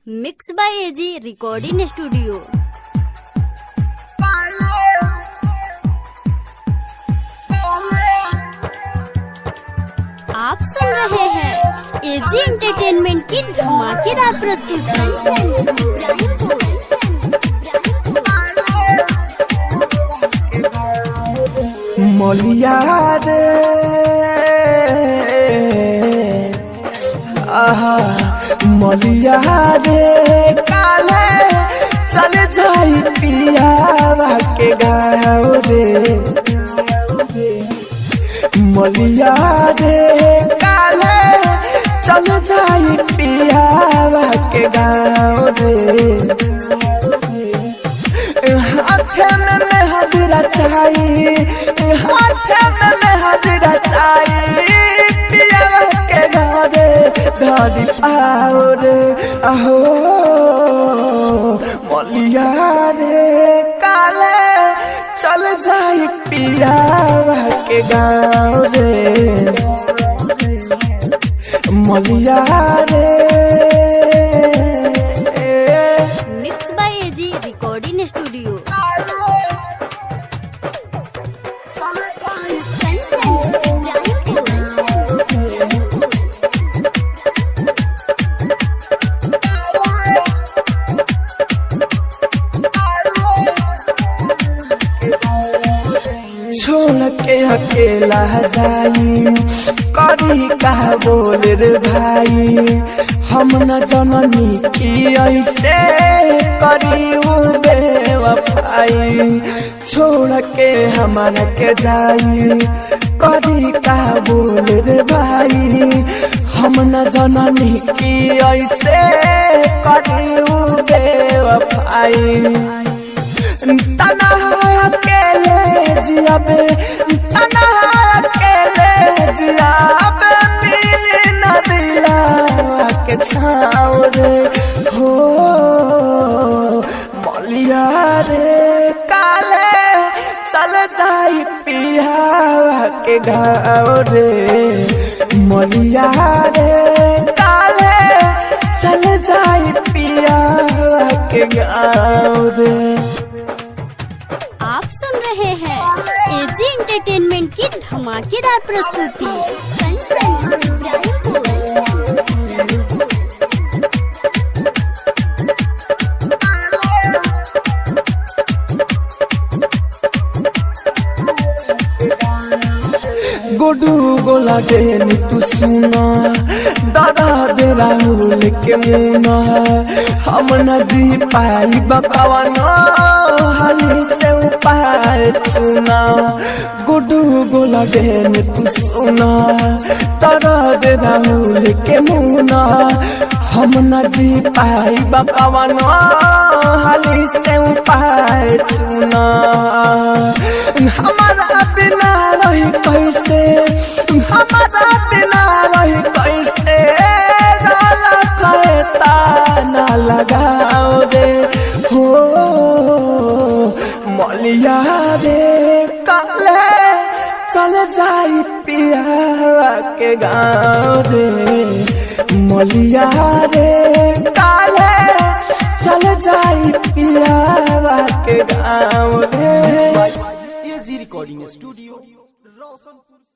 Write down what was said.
Mix by AG recording studio. आप सुन रहे हैं एजी एंटरटेनमेंट की धमाकेदार प्रस्तुति। मलिया रे आहा मलिया रे काले चल जाई पियावा के गाँव रे। मलिया रे काले चल जाई पियावा के गाँव रे। हाथे में हाजिरा चाहिए, हाथे में हाजिरा चाहिए पियावा के गाँव रे। धरी आओ रे आहो मलिया रे काले चल जाई पियावा के गाँव रे। मलिया रे mix by AG recording studio. छोड़ के अकेला जाई करी का बोल रे भाई। हम न जननी की ऐसे करी बेवफाई। छोड़ के हमारा के जाई करी का बोल रे भाई। हम न जननी की ऐसे करी बेवफाई। तना अकेले जियाबे, तना अकेले जियाबे मिली न दिला के छाँव रे। हो मलिया रे काले चल जाई पियावा के गाँव रे। मलिया रे काले चल जाई पियावा के गाँव रे। आप सुन रहे हैं एजी एंटरटेनमेंट की धमाकेदार प्रस्तुति। गोडू गोला देन तू सुना दादा दे राहुल के मुना। हम न जी पाई बकवाना हाली से उपाय चुना। गोडू गोला देन तू सुना दादा दे राहुल के मुना। हम न जी पाई बकवाना हाली से उपाय चुना। हमारा बिना रही कैसे, हमारा बिना रही कैसे डाला कहता ना लगाओ रे। हो मलिया रे काले चल जाई पियावा के गाँव रे। मलिया रे काले चल जाई पियावा के गाँव रे। AG recording studio Roshanpur.